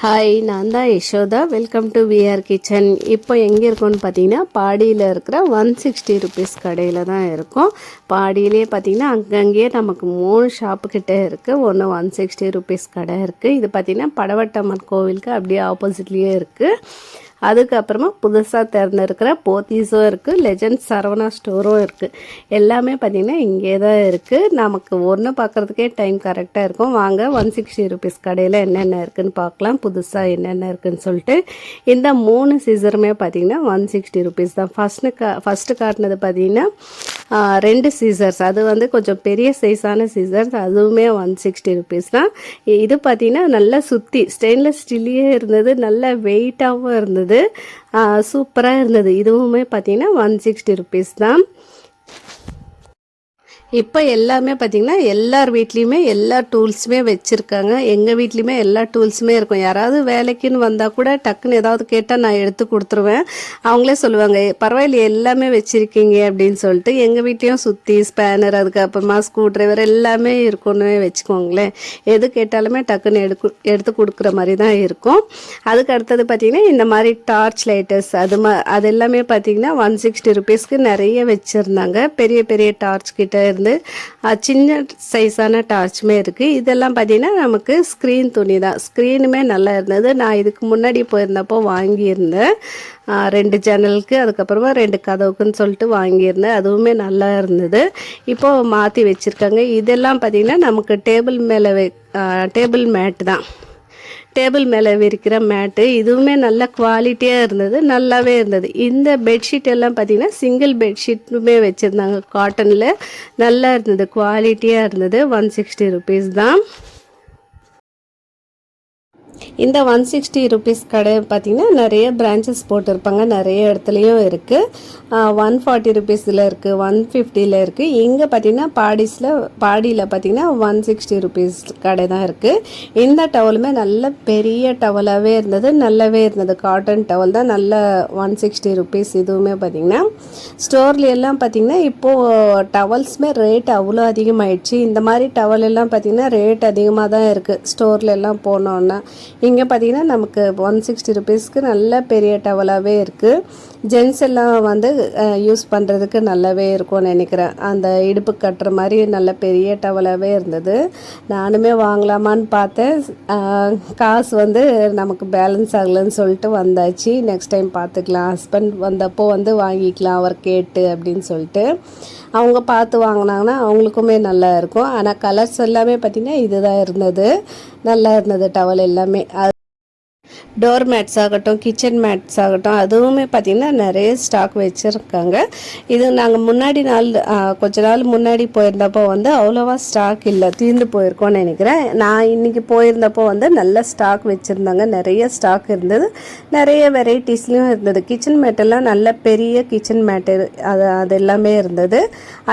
Hi, நான் தான் Yashoda. Welcome to VR kitchen. இப்போ எங்கே இருக்கோன்னு பார்த்தீங்கன்னா, பாடியில் இருக்கிற 160 ருபீஸ் கடையில் தான் இருக்கும். பாடியிலே பார்த்தீங்கன்னா அங்கங்கேயே நமக்கு 3 ஷாப்புக்கிட்ட இருக்குது. ஒன்று 160 ருபீஸ் கடை இருக்குது. இது பார்த்திங்கன்னா படவட்டம்மன் கோவிலுக்கு அப்படியே ஆப்போசிட்லேயே இருக்குது. அதுக்கப்புறமா புதுசாக திறந்துருக்கிற போத்தீஸும் இருக்குது, லெஜண்ட் சரவணா ஸ்டோரும் இருக்குது. எல்லாமே பார்த்திங்கன்னா இங்கே தான் இருக்குது. நமக்கு ஒன்று பார்க்குறதுக்கே டைம் கரெக்டாக இருக்கும். வாங்க 160 ருபீஸ் கடையில் என்னென்ன இருக்குதுன்னு பார்க்கலாம், புதுசாக என்னென்ன இருக்குதுன்னு சொல்லிட்டு. இந்த 3 சீசருமே பார்த்திங்கன்னா 160 ருபீஸ் தான். ஃபஸ்ட்டு காட்டினது பார்த்திங்கன்னா 2 சீசர்ஸ், அது வந்து கொஞ்சம் பெரிய சைஸான சீசர்ஸ், அதுவுமே 160 ருபீஸ் தான். இது பார்த்திங்கன்னா நல்லா சுற்றி ஸ்டெயின்லெஸ் ஸ்டீல்லே இருந்தது, நல்ல வெயிட்டாகவும் இருந்தது, சூப்பராக இருந்தது. இதுவுமே பார்த்திங்கன்னா 160 ருபீஸ் தான். இப்போ எல்லாமே பார்த்திங்கன்னா எல்லார் வீட்லேயுமே எல்லா டூல்ஸுமே வச்சுருக்காங்க. எங்கள் வீட்லேயுமே எல்லா டூல்ஸுமே இருக்கும். யாராவது வேலைக்குன்னு வந்தால் கூட டக்குன்னு ஏதாவது கேட்டால் நான் எடுத்து கொடுத்துருவேன். அவங்களே சொல்லுவாங்க, பரவாயில்ல எல்லாமே வச்சுருக்கீங்க அப்படின்னு சொல்லிட்டு. எங்கள் வீட்லேயும் சுற்றி ஸ்பேனர், அதுக்கப்புறமா ஸ்க்ரூ ட்ரைவர் எல்லாமே இருக்குன்னு வச்சுக்கோங்களேன். எது கேட்டாலுமே டக்குன்னு எடுத்து கொடுக்குற மாதிரி தான் இருக்கும். அதுக்கு அடுத்தது பார்த்திங்கன்னா இந்த மாதிரி டார்ச் லைட்டர்ஸ், அது எல்லாமே பார்த்திங்கன்னா 160 ருபீஸ்க்கு நிறைய வச்சுருந்தாங்க. பெரிய பெரிய டார்ச் கிட்ட சின்ன சைஸான டார்ச்சுமே இருக்குது. இதெல்லாம் பார்த்தீங்கன்னா நமக்கு ஸ்க்ரீன் துணி தான். ஸ்க்ரீனுமே நல்லா இருந்தது. நான் இதுக்கு முன்னாடி போயிருந்தப்போ வாங்கியிருந்தேன். 2 ஜன்னலுக்கு, அதுக்கப்புறமா 2 கதவுக்குன்னு சொல்லிட்டு வாங்கியிருந்தேன். அதுவுமே நல்லா இருந்தது. இப்போது மாற்றி வச்சுருக்காங்க. இதெல்லாம் பார்த்திங்கன்னா நமக்கு டேபிள் மேட்டு தான். டேபிள் மேலே விரிக்கிற மேட்டு, இதுவுமே நல்ல குவாலிட்டியாக இருந்தது, நல்லாவே இருந்தது. இந்த பெட்ஷீட் எல்லாம் பார்த்திங்கன்னா சிங்கிள் பெட்ஷீட்டுமே வச்சுருந்தாங்க, காட்டனில் நல்லா இருந்தது, குவாலிட்டியாக இருந்தது. 160 ருபீஸ் தான். இந்த 160 ருபீஸ் கடை பார்த்திங்கன்னா நிறைய பிரான்ச்சஸ் போட்டிருப்பாங்க, நிறைய இடத்துலையும் இருக்குது. 140 ருபீஸில் இருக்குது, 150ல் இருக்குது. இங்கே பார்த்திங்கன்னா பாடியில் பார்த்திங்கன்னா 160 ருபீஸ் கடை தான் இருக்குது. இந்த டவலுமே நல்ல பெரிய டவலாகவே இருந்தது, நல்லாவே இருந்தது. காட்டன் டவல் தான், நல்ல 160 ருபீஸ். இதுவுமே பார்த்திங்கன்னா ஸ்டோர்லாம் பார்த்திங்கன்னா இப்போது டவல்ஸுமே ரேட் அவ்வளோ அதிகமாகிடுச்சு. இந்த மாதிரி டவல் எல்லாம் பார்த்திங்கன்னா ரேட் அதிகமாக தான் இருக்குது ஸ்டோர்லாம் போனோன்னா. இங்கே பார்த்திங்கன்னா நமக்கு 160 ருபீஸ்க்கு நல்ல பெரிய டவலாகவே இருக்குது. ஜென்ஸ் எல்லாம் வந்து யூஸ் பண்ணுறதுக்கு நல்லாவே இருக்கும்னு நினைக்கிறேன். அந்த இடுப்பு கட்டுற மாதிரி நல்ல பெரிய டவலாகவே இருந்தது. நானுமே வாங்கலாமான்னு பார்த்தேன். காசு வந்து நமக்கு பேலன்ஸ் ஆகலைன்னு சொல்லிட்டு வந்தாச்சு. நெக்ஸ்ட் டைம் பார்த்துக்கலாம், ஹஸ்பண்ட் வந்தப்போ வந்து வாங்கிக்கலாம் அவர் கேட்டு அப்படின்னு சொல்லிட்டு. அவங்க பார்த்து வாங்கினாங்கன்னா அவங்களுக்குமே நல்லா இருக்கும். ஆனால் கலர்ஸ் எல்லாமே பார்த்திங்கன்னா இதுதான் இருந்தது, நல்லா இருந்தது டவல் எல்லாமே. டோர் மேட்ஸ் ஆகட்டும், கிச்சன் மேட்ஸ் ஆகட்டும், அதுவுமே பார்த்திங்கன்னா நிறைய ஸ்டாக் வச்சுருக்காங்க. இது நாங்கள் கொஞ்ச நாள் முன்னாடி போயிருந்தப்போ வந்து அவ்வளோவா ஸ்டாக் இல்லை, தீர்ந்து போயிருக்கோன்னு நினைக்கிறேன். நான் இன்றைக்கி போயிருந்தப்போ வந்து நல்ல ஸ்டாக் வச்சுருந்தாங்க, நிறைய ஸ்டாக் இருந்தது, நிறைய வெரைட்டிஸ்லையும் இருந்தது. கிச்சன் மேட்டெல்லாம் நல்ல பெரிய கிச்சன் மேட்டு அது எல்லாமே இருந்தது.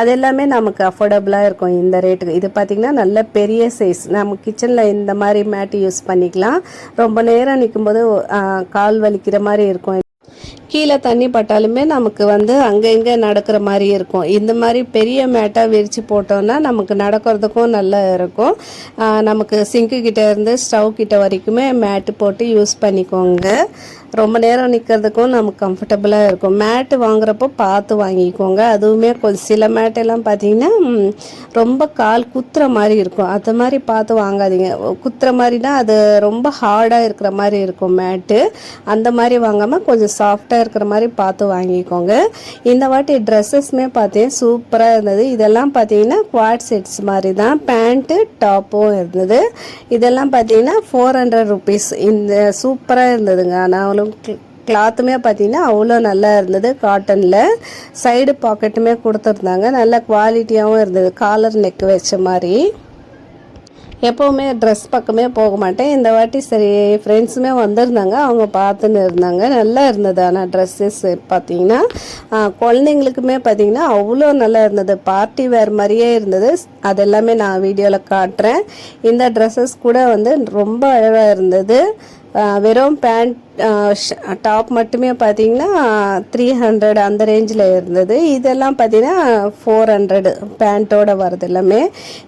அது எல்லாமே நமக்கு அஃபோர்டபுளாக இருக்கும் இந்த ரேட்டுக்கு. இது பார்த்திங்கன்னா நல்ல பெரிய சைஸ், நம்ம கிச்சனில் இந்த மாதிரி மேட்டு யூஸ் பண்ணிக்கலாம். ரொம்ப நேரம் நிற்கும்போது கால் வலிக்கிற மாதிரி இருக்கும். கீழே தண்ணி பட்டாலுமே நமக்கு வந்து அங்கே இங்கே நடக்கிற மாதிரி இருக்கும். இந்த மாதிரி பெரிய மேட்டாக விரித்து போட்டோன்னா நமக்கு நடக்கிறதுக்கும் நல்லா இருக்கும். நமக்கு சிங்க்கு கிட்டே இருந்து ஸ்டவ் கிட்ட வரைக்குமே மேட்டு போட்டு யூஸ் பண்ணிக்கோங்க. ரொம்ப நேரம் நிற்கிறதுக்கும் நமக்கு கம்ஃபர்டபுளாக இருக்கும். மேட்டு வாங்குறப்போ பார்த்து வாங்கிக்கோங்க. அதுவுமே சில மேட்டெல்லாம் பார்த்திங்கன்னா ரொம்ப கால் குத்துற மாதிரி இருக்கும், அது மாதிரி பார்த்து வாங்காதீங்க. குத்துற மாதிரினா அது ரொம்ப ஹார்டாக இருக்கிற மாதிரி இருக்கும் மேட்டு. அந்த மாதிரி வாங்காமல் கொஞ்சம் சாஃப்டாக இருக்கிற மாதிரி பார்த்து வாங்கிக்கோங்க. இந்த வாட்டி ட்ரெஸ்ஸஸ்மே பார்த்தேன், சூப்பராக இருந்தது. இதெல்லாம் பார்த்தீங்கன்னா குவாட் செட்ஸ் மாதிரி தான், பேண்ட்டு டாப்பும் இருந்தது. இதெல்லாம் பார்த்தீங்கன்னா 400 ருபீஸ். இந்த சூப்பராக இருந்ததுங்க. நான் கிளாத்துமே பார்த்தீங்கன்னா அவ்வளோ நல்லா இருந்தது. காட்டனில் சைடு பாக்கெட்டுமே கொடுத்துருந்தாங்க, நல்ல குவாலிட்டியாகவும் இருந்தது. காலர் நெக் வச்ச மாதிரி. எப்போவுமே ட்ரெஸ் பக்கமே போக மாட்டேன். இந்த வாட்டி சரி ஃப்ரெண்ட்ஸுமே வந்திருந்தாங்க, அவங்க பார்த்துன்னு இருந்தாங்க, நல்லா இருந்தது. ஆனால் ட்ரெஸ்ஸஸ் பார்த்திங்கன்னா குழந்தைங்களுக்குமே பார்த்திங்கன்னா அவ்வளோ நல்லா இருந்தது, பார்ட்டி வேர் மாதிரியே இருந்தது. அதெல்லாமே நான் வீடியோவில் காட்டுறேன். இந்த ட்ரெஸ்ஸஸ் கூட வந்து ரொம்ப அழகாக இருந்தது. வெறும் பேண்ட் டாப் மட்டுமே பார்த்தீங்கன்னா 300 அந்த ரேஞ்சில் இருந்தது. இதெல்லாம் பார்த்தீங்கன்னா 400 பேண்ட்டோட வருது எல்லாமே.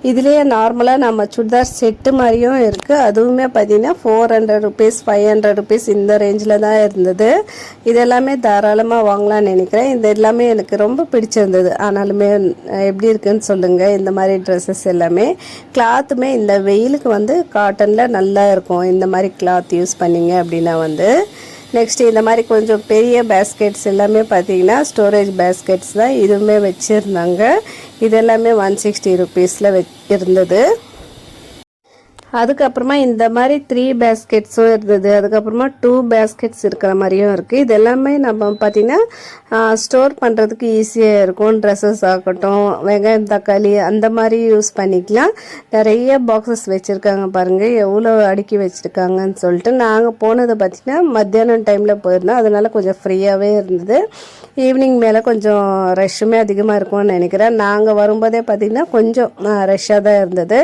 இதுலேயே நார்மலாக நம்ம சுடிதார் செட்டு மாதிரியும் இருக்குது. அதுவுமே பார்த்தீங்கன்னா 400 ருபீஸ் 500 ருபீஸ் இந்த ரேஞ்சில் தான் இருந்தது. இதெல்லாமே தாராளமாக வாங்கலாம்னு நினைக்கிறேன். இது எல்லாமே எனக்கு ரொம்ப பிடிச்சிருந்தது. ஆனாலுமே எப்படி இருக்குன்னு சொல்லுங்கள். இந்த மாதிரி ட்ரெஸ்ஸஸ் எல்லாமே கிளாத்துமே இந்த வெயிலுக்கு வந்து காட்டனில் நல்லா இருக்கும். இந்த மாதிரி கிளாத் யூஸ் பண்ணிங்க அப்படின்னா வந்து நெக்ஸ்ட் இந்த மாதிரி கொஞ்சம் பெரிய பேஸ்கெட்ஸ் எல்லாமே பார்த்தீங்கன்னா ஸ்டோரேஜ் பேஸ்கெட்ஸ் தான் இதுவுமே வச்சுருந்தாங்க. இதெல்லாமே 160 ருபீஸில் இருந்தது. அதுக்கப்புறமா இந்த மாதிரி 3 பேஸ்கெட்ஸும் இருந்தது. அதுக்கப்புறமா 2 பேஸ்கெட்ஸ் இருக்கிற மாதிரியும் இருக்குது. இது எல்லாமே நம்ம பார்த்திங்கன்னா ஸ்டோர் பண்ணுறதுக்கு ஈஸியாக இருக்கும். ட்ரெஸ்ஸஸ் ஆகட்டும், வெங்காயம் தக்காளி அந்த மாதிரி யூஸ் பண்ணிக்கலாம். நிறைய பாக்ஸஸ் வச்சுருக்காங்க பாருங்கள், எவ்வளோ அடுக்கி வச்சுருக்காங்கன்னு சொல்லிட்டு. நாங்கள் போனது பார்த்திங்கன்னா மத்தியானம் டைமில் போயிருந்தோம். அதனால் கொஞ்சம் ஃப்ரீயாகவே இருந்தது. ஈவினிங் மேலே கொஞ்சம் ரஷ்ஷுமே அதிகமாக இருக்கும்னு நினைக்கிறேன். நாங்கள் வரும்போதே பார்த்திங்கன்னா கொஞ்சம் ரஷ்ஷாக தான் இருந்தது.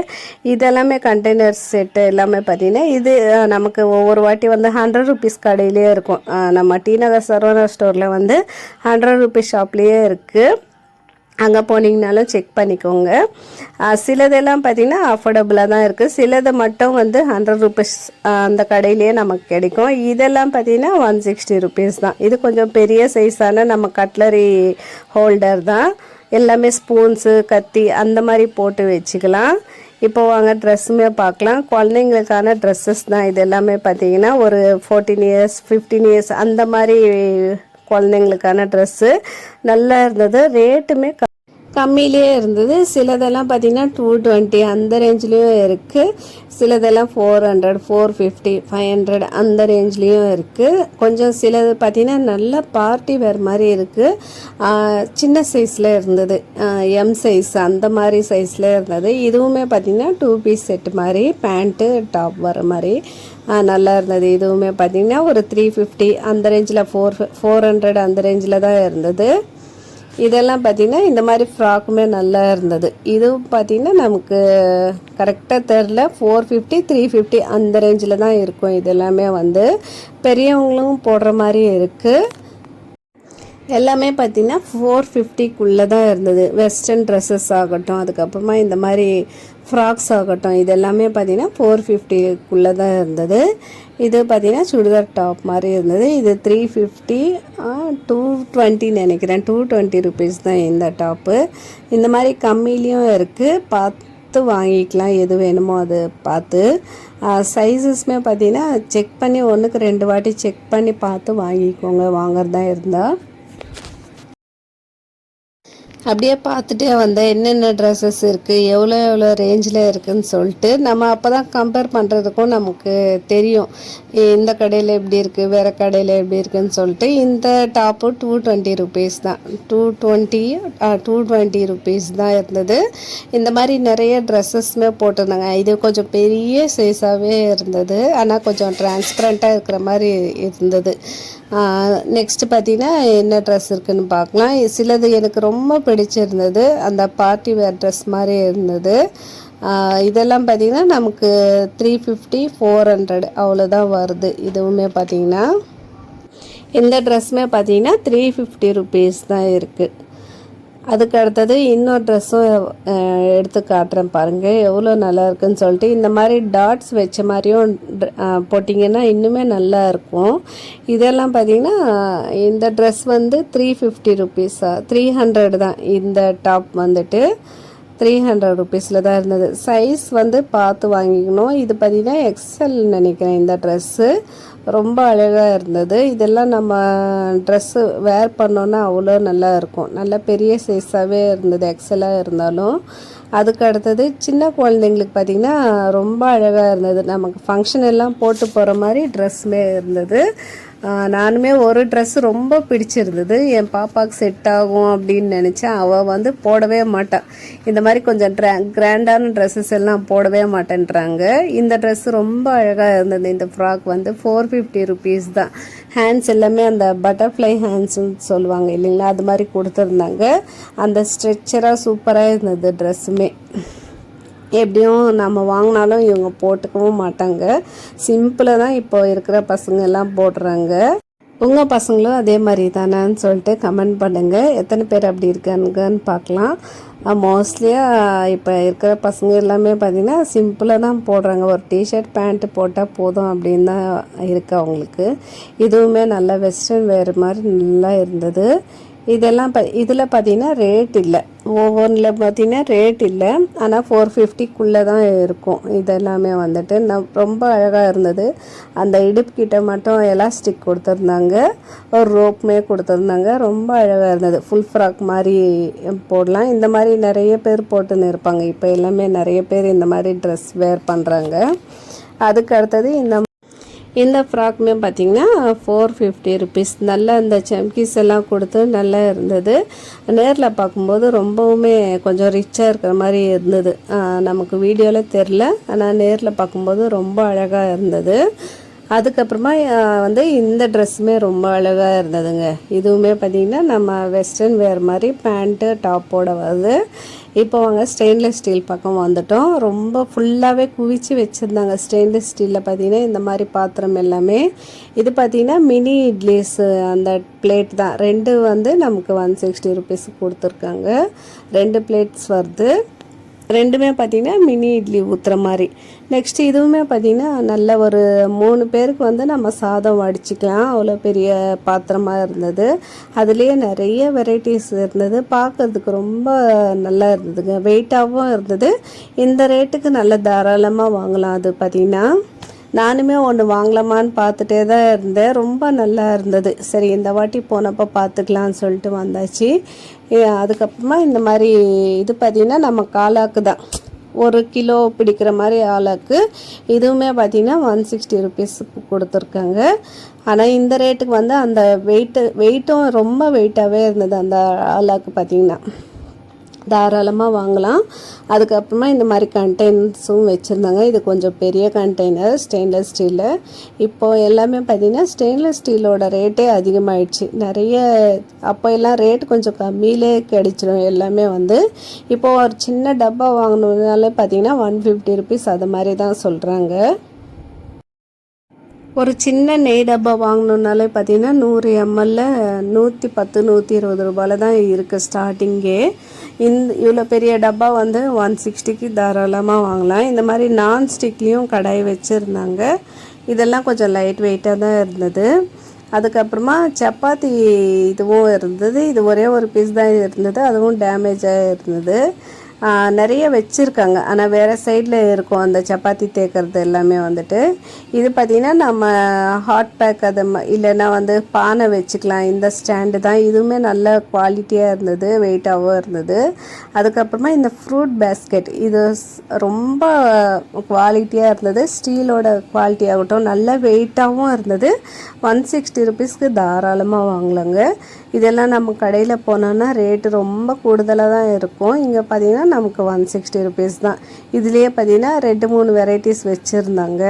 இதெல்லாமே கண்டெய்னர் செட்டு எல்லாமே பார்த்தீங்கன்னா இது நமக்கு ஒவ்வொரு வாட்டி வந்து 100 ருபீஸ் கடையிலே இருக்கும். நம்ம டி நகர் சரவணா ஸ்டோரில் வந்து 100 ருபீஸ் ஷாப்லேயே இருக்குது. அங்கே போனீங்கனாலும் செக் பண்ணிக்கோங்க. சிலதெல்லாம் பார்த்திங்கன்னா அஃபோர்டபுளாக தான் இருக்குது. சிலது மட்டும் வந்து 100 ருபீஸ் அந்த கடையிலேயே நமக்கு கிடைக்கும். இதெல்லாம் பார்த்திங்கன்னா 160 ருபீஸ் தான். இது கொஞ்சம் பெரிய சைஸான நம்ம கட்லரி ஹோல்டர் தான். எல்லாமே ஸ்பூன்ஸு கத்தி அந்த மாதிரி போட்டு வச்சுக்கலாம். இப்போ வாங்க ட்ரெஸ்ஸுமே பார்க்கலாம். குழந்தைங்களுக்கான ட்ரெஸ்ஸஸ் தான் இது எல்லாமே பார்த்தீங்கன்னா ஒரு 14 இயர்ஸ் 15 இயர்ஸ் அந்த மாதிரி குழந்தைங்களுக்கான ட்ரெஸ்ஸு நல்லா இருந்தது. ரேட்டுமே கம்மியிலே இருந்தது. சிலதெல்லாம் பார்த்திங்கன்னா 220 அந்த ரேஞ்ச்லேயும் இருக்குது. சிலதெல்லாம் 400 450 500 அந்த ரேஞ்ச்லேயும் இருக்குது. கொஞ்சம் சிலது பார்த்திங்கன்னா நல்ல பார்ட்டி வேர் மாதிரி இருக்குது. சின்ன சைஸில் இருந்தது, எம் சைஸ் அந்த மாதிரி சைஸில் இருந்தது. இதுவுமே பார்த்திங்கன்னா 2 பீஸ் செட் மாதிரி பேண்ட்டு டாப் வர மாதிரி நல்லா இருந்தது. இதுவுமே பார்த்திங்கன்னா ஒரு 350 அந்த ரேஞ்சில் 400 அந்த ரேஞ்சில் தான் இருந்தது. இதெல்லாம் பார்த்திங்கன்னா இந்த மாதிரி ஃப்ராக்குமே நல்லா இருந்தது. இதுவும் பார்த்திங்கன்னா நமக்கு கரெக்டாக தெரில 450 350 அந்த ரேஞ்சில் தான் இருக்கும். இதெல்லாமே வந்து பெரியவங்களும் போடுற மாதிரி இருக்குது. எல்லாமே பார்த்திங்கன்னா 450க்குள்ளே தான் இருந்தது. வெஸ்டர்ன் ட்ரெஸ்ஸஸ் ஆகட்டும், அதுக்கப்புறமா இந்த மாதிரி ஃப்ராக்ஸ் ஆகட்டும், இது எல்லாமே பார்த்திங்கன்னா 450க்குள்ளே தான் இருந்தது. இது பார்த்திங்கன்னா சுடிதார் டாப் மாதிரி இருந்தது. இது 350 220 நினைக்கிறேன். 220 ருபீஸ் தான் இந்த டாப்பு. இந்த மாதிரி கம்மிலையும் இருக்குது. பார்த்து வாங்கிக்கலாம், எது வேணுமோ அது பார்த்து. சைஸஸ்மே பார்த்திங்கன்னா செக் பண்ணி 1க்கு 2 வாட்டி செக் பண்ணி பார்த்து வாங்கிக்கோங்க வாங்குறதா இருந்தால். அப்படியே பார்த்துட்டே வந்தேன் என்னென்ன ட்ரெஸ்ஸஸ் இருக்குது, எவ்வளோ எவ்வளோ ரேஞ்சில் இருக்குதுன்னு சொல்லிட்டு. நம்ம அப்போ தான் கம்பேர் பண்ணுறதுக்கும் நமக்கு தெரியும், இந்த கடையில் எப்படி இருக்குது வேறு கடையில் எப்படி இருக்குதுன்னு சொல்லிட்டு. இந்த டாப்பு 220 ருபீஸ் தான். 220 ருபீஸ் தான் இருந்தது. இந்த மாதிரி நிறைய ட்ரெஸ்ஸஸ்மே போட்டிருந்தாங்க. இது கொஞ்சம் பெரிய சைஸாகவே இருந்தது, ஆனால் கொஞ்சம் டிரான்ஸ்பரண்ட்டாக இருக்கிற மாதிரி இருந்தது. நெக்ஸ்ட்டு பார்த்திங்கன்னா என்ன ட்ரெஸ் இருக்குதுன்னு பார்க்கலாம். சிலது எனக்கு ரொம்ப பிடிச்சிருந்தது, அந்த பார்ட்டி வேர் ட்ரெஸ் மாதிரி இருந்தது. இதெல்லாம் பார்த்திங்கன்னா நமக்கு 350 400 அவ்வளோதான் வருது. இதுவுமே பார்த்திங்கன்னா இந்த ட்ரெஸ்ஸுமே பார்த்திங்கன்னா 350 ருபீஸ் தான் இருக்குது. அதுக்கு அடுத்தது இன்னொரு ட்ரெஸ்ஸும் எடுத்து காட்டுறேன் பாருங்கள், எவ்வளோ நல்லா இருக்குன்னு சொல்லிட்டு. இந்த மாதிரி டாட்ஸ் வச்ச மாதிரியும் போட்டிங்கன்னா இன்னுமே நல்லா இருக்கும். இதெல்லாம் பார்த்திங்கன்னா இந்த ட்ரெஸ் வந்து 350 ருபீஸா 300 தான். இந்த டாப் வந்துட்டு 300 ருபீஸில் தான் இருந்தது. சைஸ் வந்து பார்த்து வாங்கிக்கணும். இது பார்த்திங்கன்னா எக்ஸல் நினைக்கிறேன். இந்த ட்ரெஸ்ஸு ரொம்ப அழகாக இருந்தது. இதெல்லாம் நம்ம ட்ரெஸ்ஸு வேர் பண்ணோன்னா அவ்வளோ நல்லா இருக்கும். நல்ல பெரிய சைஸாகவே இருந்தது, எக்ஸலாக இருந்தாலும். அதுக்கு அடுத்தது சின்ன குழந்தைங்களுக்கு பார்த்திங்கன்னா ரொம்ப அழகாக இருந்தது. நமக்கு ஃபங்க்ஷன் எல்லாம் போட்டு போகிற மாதிரி ட்ரெஸ்ஸுமே இருந்தது. நானுமே ஒரு ட்ரெஸ்ஸு ரொம்ப பிடிச்சிருந்தது, என் பாப்பாவுக்கு செட் ஆகும் அப்படின்னு நினச்சேன். அவள் வந்து போடவே மாட்டாள். இந்த மாதிரி கொஞ்சம் கிராண்டான ட்ரெஸ்ஸஸ் எல்லாம் போடவே மாட்டேன்றாங்க. இந்த ட்ரெஸ்ஸு ரொம்ப அழகாக இருந்தது. இந்த ஃப்ராக் வந்து 450 ருபீஸ் தான். ஹேண்ட்ஸ் எல்லாமே அந்த பட்டர்ஃப்ளை ஹேண்ட்ஸுன்னு சொல்லுவாங்க இல்லைங்களா, அது மாதிரி கொடுத்துருந்தாங்க. அந்த ஸ்ட்ரெச்சராக சூப்பராக இருந்தது ட்ரெஸ்ஸுமே. எப்படியும் நம்ம வாங்கினாலும் இவங்க போட்டுக்கவும் மாட்டாங்க. சிம்பிளாக தான் இப்போ இருக்கிற பசங்க எல்லாம் போடுறாங்க. உங்கள் பசங்களும் அதே மாதிரி தானான்னு சொல்லிட்டு கமெண்ட் பண்ணுங்கள். எத்தனை பேர் அப்படி இருக்காங்கன்னு பார்க்கலாம். மோஸ்ட்லியாக இப்போ இருக்கிற பசங்க எல்லாமே பார்த்திங்கன்னா சிம்பிளாக தான் போடுறாங்க. ஒரு டிஷர்ட் பேண்ட்டு போட்டால் போதும் அப்படின்னு தான் இருக்குது அவங்களுக்கு. இதுவுமே நல்லா வெஸ்டர்ன் வேறு மாதிரி நல்லா இருந்தது. இதெல்லாம் இதில் பார்த்திங்கன்னா ரேட் இல்லை, ஒவ்வொன்றில் பார்த்திங்கன்னா ரேட் இல்லை, ஆனால் 450க்குள்ளே தான் இருக்கும். இதெல்லாமே வந்துட்டு ரொம்ப அழகாக இருந்தது. அந்த இடுப்புக்கிட்ட மட்டும் எலாஸ்டிக் கொடுத்துருந்தாங்க, ஒரு ரோப்புமே கொடுத்துருந்தாங்க. ரொம்ப அழகாக இருந்தது. ஃபுல் ஃப்ராக் மாதிரி போடலாம். இந்த மாதிரி நிறைய பேர் போட்டுன்னு இருப்பாங்க. இப்போ எல்லாமே நிறைய பேர் இந்த மாதிரி ட்ரெஸ் வேர் பண்ணுறாங்க. அதுக்கு அடுத்தது இந்த ஃப்ராக்குமே பார்த்திங்கன்னா 450 ருபீஸ். நல்லா இந்த சம்கீஸ் எல்லாம் கொடுத்து நல்லா இருந்தது. நேரில் பார்க்கும்போது ரொம்பவுமே கொஞ்சம் ரிச்சாக இருக்கிற மாதிரி இருந்தது. நமக்கு வீடியோவில் தெரில, ஆனால் நேரில் பார்க்கும்போது ரொம்ப அழகாக இருந்தது. அதுக்கப்புறமா இந்த ட்ரெஸ்ஸுமே ரொம்ப அழகாக இருந்ததுங்க. இதுவுமே பார்த்திங்கன்னா நம்ம வெஸ்டர்ன் வேர் மாதிரி பேண்ட்டு டாப்போட வருது. இப்போ ஸ்டெயின்லெஸ் ஸ்டீல் பக்கம் வந்துட்டோம். ரொம்ப ஃபுல்லாகவே குவிச்சு வச்சுருந்தாங்க. ஸ்டெயின்லெஸ் ஸ்டீலில் பார்த்திங்கன்னா இந்த மாதிரி பாத்திரம் எல்லாமே. இது பார்த்திங்கன்னா மினி இட்லிஸ் அந்த பிளேட் தான். 2 நமக்கு 160 ருபீஸுக்கு கொடுத்துருக்காங்க. 2 பிளேட்ஸ் வருது. ரெண்டுமே பார்த்திங்கன்னா மினி இட்லி ஊற்றுற மாதிரி. நெக்ஸ்ட்டு இதுவுமே பார்த்திங்கன்னா நல்ல ஒரு 3 பேருக்கு நம்ம சாதம் வடிச்சிக்கலாம். அவ்வளோ பெரிய பாத்திரமாக இருந்தது. அதுலேயே நிறைய வெரைட்டிஸ் இருந்தது. பார்க்குறதுக்கு ரொம்ப நல்லா இருந்ததுங்க. வெயிட்டாகவும் இருந்தது. இந்த ரேட்டுக்கு நல்ல தாராளமாக வாங்கலாம். அது பார்த்திங்கன்னா நானுமே ஒன்று வாங்கலாமான்னு பார்த்துட்டே தான் இருந்தேன். ரொம்ப நல்லா இருந்தது. சரி இந்த வாட்டி போனப்போ பார்த்துக்கலான்னு சொல்லிட்டு வந்தாச்சு. அதுக்கப்புறமா இந்த மாதிரி இது பார்த்திங்கன்னா நம்ம காலாக்கு தான் 1 கிலோ பிடிக்கிற மாதிரி ஆளாக்கு. இதுவுமே பார்த்திங்கன்னா 160 ருபீஸுக்கு கொடுத்துருக்காங்க. ஆனால் இந்த ரேட்டுக்கு அந்த வெயிட்டும் ரொம்ப வெயிட்டாகவே இருந்தது. அந்த ஆளாக்கு பார்த்திங்கன்னா தாராளமாக வாங்கலாம். அதுக்கப்புறமா இந்த மாதிரி கண்டெய்னர்ஸும் வச்சுருந்தாங்க. இது கொஞ்சம் பெரிய கண்டெய்னர் ஸ்டெயின்லெஸ் ஸ்டீலில். இப்போது எல்லாமே பார்த்திங்கன்னா ஸ்டெயின்லெஸ் ஸ்டீலோட ரேட்டே அதிகமாகிடுச்சு. நிறைய அப்போ எல்லாம் ரேட் கொஞ்சம் கம்மியிலே கிடைச்சிடும் எல்லாமே. இப்போது ஒரு சின்ன டப்பா வாங்கினதுனால பார்த்திங்கன்னா 150 ருபீஸ் அது மாதிரி தான் சொல்கிறாங்க. ஒரு சின்ன நெய் டப்பா வாங்கணுன்னாலே பார்த்திங்கன்னா 100 ml 110 120 ரூபாயில் தான் இருக்குது ஸ்டார்டிங்கே. இவ்வளோ பெரிய டப்பா 160க்கு தாராளமாக வாங்கலாம். இந்த மாதிரி நான்ஸ்டிக்லேயும் கடாய் வச்சுருந்தாங்க. இதெல்லாம் கொஞ்சம் லைட் வெயிட்டாக தான் இருந்தது. அதுக்கப்புறமா சப்பாத்தி இதுவும் இருந்தது. இது ஒரே ஒரு பீஸ் தான் இருந்தது. அதுவும் டேமேஜாக இருந்தது. நிறைய வச்சுருக்காங்க, ஆனால் வேறு சைடில் இருக்கும் அந்த சப்பாத்தி தேய்க்கிறது எல்லாமே. இது பார்த்திங்கன்னா நம்ம ஹாட் பேக் அது இல்லைன்னா பானை வச்சுக்கலாம். இந்த ஸ்டாண்டு தான். இதுவுமே நல்ல குவாலிட்டியாக இருந்தது, வெயிட்டாகவும் இருந்தது. அதுக்கப்புறமா இந்த ஃப்ரூட் பேஸ்கெட் இது ரொம்ப குவாலிட்டியாக இருந்தது. ஸ்டீலோட குவாலிட்டி ஆகட்டும் நல்ல வெயிட்டாகவும் இருந்தது. 160 ருபீஸ்க்கு தாராளமாக வாங்கலாங்க. இதெல்லாம் நம்ம கடையில் போனோன்னா ரேட்டு ரொம்ப கூடுதலாக தான் இருக்கும். இங்கே பார்த்திங்கன்னா நமக்கு 160 ருபீஸ் தான். இதுலேயே பார்த்திங்கன்னா 2-3 வெரைட்டிஸ் வச்சுருந்தாங்க.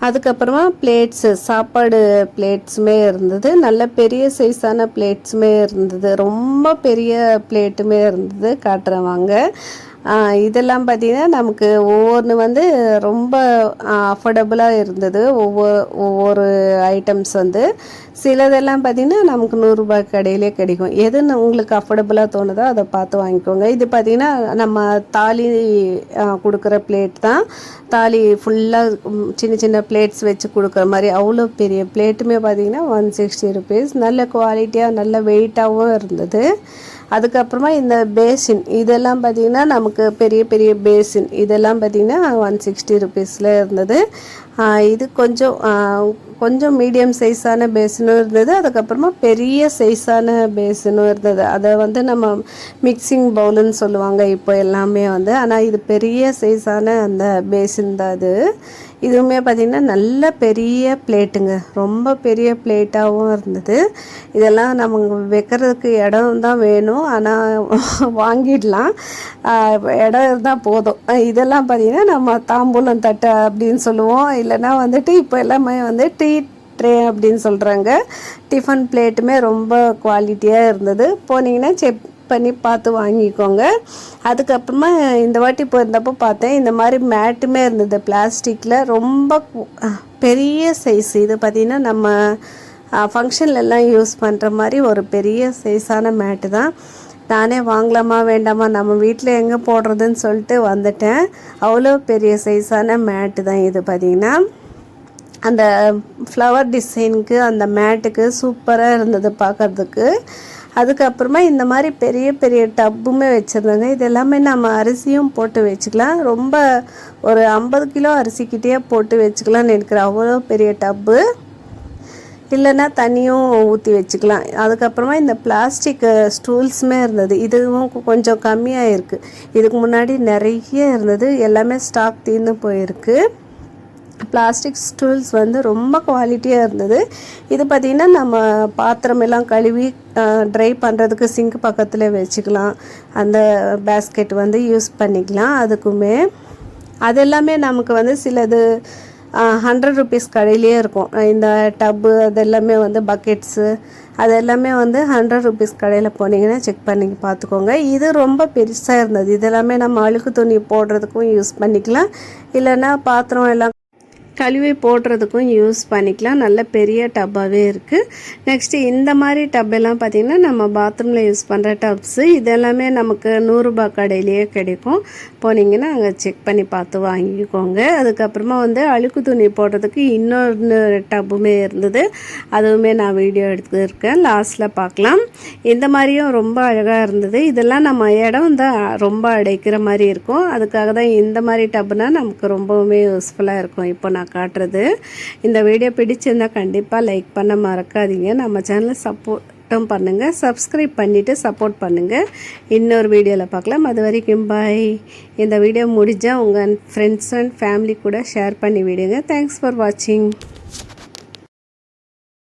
அதுக்கப்புறமா பிளேட்ஸு சாப்பாடு பிளேட்ஸுமே இருந்தது. நல்ல பெரிய சைஸான பிளேட்ஸுமே இருந்தது. ரொம்ப பெரிய பிளேட்டுமே இருந்தது. காட்டுறேன் வாங்க. இதெல்லாம் பார்த்திங்கன்னா நமக்கு ஒவ்வொன்று ரொம்ப அஃபோர்டபுளாக இருந்தது. ஒவ்வொரு ஐட்டம்ஸ் சிலதெல்லாம் பார்த்திங்கன்னா நமக்கு 100 ரூபாய் கடையிலே கிடைக்கும். எதுன்னு உங்களுக்கு அஃபோர்டபுளாக தோணுதோ அதை பார்த்து வாங்கிக்கோங்க. இது பார்த்திங்கன்னா நம்ம தாலி கொடுக்குற பிளேட் தான். தாலி ஃபுல்லாக சின்ன சின்ன பிளேட்ஸ் வச்சு கொடுக்குற மாதிரி அவ்வளோ பெரிய பிளேட்டுமே பார்த்திங்கன்னா 160 ருபீஸ். நல்ல குவாலிட்டியாக நல்ல வெயிட்டாகவும் இருந்தது. அதுக்கப்புறமா இந்த பேசின் இதெல்லாம் பார்த்திங்கன்னா நமக்கு பெரிய பெரிய பேசின் இதெல்லாம் பார்த்திங்கன்னா 160 ருபீஸில் இருந்தது. இது கொஞ்சம் மீடியம் சைஸான பேசினும் இருந்தது. அதுக்கப்புறமா பெரிய சைஸான பேசினும் இருந்தது. அதை நம்ம மிக்சிங் பவுலுன்னு சொல்லுவாங்க இப்போ எல்லாமே. ஆனால் இது பெரிய சைஸான அந்த பேசின் தான் அது. இதுவுமே பார்த்திங்கன்னா நல்ல பெரிய பிளேட்டுங்க, ரொம்ப பெரிய பிளேட்டாகவும் இருந்தது. இதெல்லாம் நம்ம வைக்கிறதுக்கு இடம் தான் வேணும், ஆனால் வாங்கிடலாம், இடம் இருந்தால் போதும். இதெல்லாம் பார்த்திங்கன்னா நம்ம தாம்பூலம் தட்டை அப்படின்னு சொல்லுவோம். இல்லைன்னா இப்போ எல்லாமே டீ ட்ரே அப்படின்னு சொல்கிறாங்க. டிஃபன் பிளேட்டுமே ரொம்ப குவாலிட்டியாக இருந்தது. போனீங்கன்னா பண்ணி பார்த்து வாங்கிக்கோங்க. அதுக்கப்புறமா இந்த வாட்டி போயிருந்தப்போ பார்த்தேன், இந்த மாதிரி மேட்டுமே இருந்தது பிளாஸ்டிக்கில், ரொம்ப பெரிய சைஸ். இது பார்த்திங்கன்னா நம்ம ஃபங்க்ஷன்லலாம் யூஸ் பண்ணுற மாதிரி ஒரு பெரிய சைஸான மேட்டு தான். நானே வாங்கலாமா வேண்டாமா, நம்ம வீட்டில் எங்கே போடுறதுன்னு சொல்லிட்டு வந்துட்டேன். அவ்வளோ பெரிய சைஸான மேட்டு தான் இது. பார்த்திங்கன்னா அந்த ஃப்ளவர் டிசைனுக்கு அந்த மேட்டுக்கு சூப்பராக இருந்தது பார்க்குறதுக்கு. அதுக்கப்புறமா இந்த மாதிரி பெரிய பெரிய டப்புமே வச்சுருந்தாங்க. இது எல்லாமே நம்ம அரிசியும் போட்டு வச்சுக்கலாம். ரொம்ப ஒரு 50 கிலோ அரிசிக்கிட்டே போட்டு வச்சுக்கலாம்னு நினைக்கிறேன். அவ்வளோ பெரிய டப்பு. இல்லைன்னா தண்ணியும் ஊற்றி வச்சுக்கலாம். அதுக்கப்புறமா இந்த பிளாஸ்டிக் ஸ்டூல்ஸுமே இருந்தது. இதுவும் கொஞ்சம் கம்மியாக இருக்குது. இதுக்கு முன்னாடி நிறைய இருந்தது, எல்லாமே ஸ்டாக் தீர்ந்து போயிருக்கு. பிளாஸ்டிக் ஸ்டூல்ஸ் வந்து ரொம்ப குவாலிட்டியாக இருந்தது. இது பார்த்திங்கன்னா நம்ம பாத்திரமெல்லாம் கழுவி ட்ரை பண்ணுறதுக்கு சிங்க் பக்கத்தில் வச்சுக்கலாம். அந்த பேஸ்கெட் வந்து யூஸ் பண்ணிக்கலாம். அதுக்குமே அதெல்லாமே நமக்கு வந்து சிலது 100 ருபீஸ் கடையிலே இருக்கும். இந்த டப்பு அதெல்லாமே வந்து பக்கெட்ஸு அதெல்லாமே வந்து 100 ருபீஸ் கடையில் போனீங்கன்னா செக் பண்ணி பார்த்துக்கோங்க. இது ரொம்ப பெருசாக இருந்தது. இதெல்லாமே நம்ம அழுக்கு துணி போடுறதுக்கும் யூஸ் பண்ணிக்கலாம், இல்லைன்னா பாத்திரம் எல்லாம் கழுவி போடுறதுக்கும் யூஸ் பண்ணிக்கலாம். நல்ல பெரிய டப்பாகவே இருக்குது. நெக்ஸ்ட்டு இந்த மாதிரி டப்பெல்லாம் பார்த்திங்கன்னா நம்ம பாத்ரூமில் யூஸ் பண்ணுற டப்ஸு. இதெல்லாமே நமக்கு 100 ரூபாய் கடையிலேயே கிடைக்கும். போனீங்கன்னா அங்கே செக் பண்ணி பார்த்து வாங்கிக்கோங்க. அதுக்கப்புறமா வந்து அழுக்கு துணி போடுறதுக்கு இன்னொரு டப்புமே இருந்தது. அதுவுமே நான் வீடியோ எடுத்துருக்கேன், லாஸ்ட்டில் பார்க்கலாம். இந்த மாதிரியும் ரொம்ப அழகாக இருந்தது. இதெல்லாம் நம்ம இடம் தான் ரொம்ப அடைக்கிற மாதிரி இருக்கும். அதுக்காக தான் இந்த மாதிரி டப்புனா நமக்கு ரொம்பவுமே யூஸ்ஃபுல்லாக இருக்கும். இப்போ நான் காட்டுறது. இந்த வீடியோ பிடிச்சிருந்தால் கண்டிப்பாக லைக் பண்ண மறக்காதீங்க. நம்ம சேனலை சப்போர்ட்டும் பண்ணுங்கள், சப்ஸ்கிரைப் பண்ணிவிட்டு சப்போர்ட் பண்ணுங்கள். இன்னொரு வீடியோவில் பார்க்கலாம். அது வரைக்கும் பாய். இந்த வீடியோ முடிஞ்சால் உங்கள் ஃப்ரெண்ட்ஸ் அண்ட் ஃபேமிலி கூட ஷேர் பண்ணி விடுங்க. தேங்க்ஸ் ஃபார் வாட்சிங்.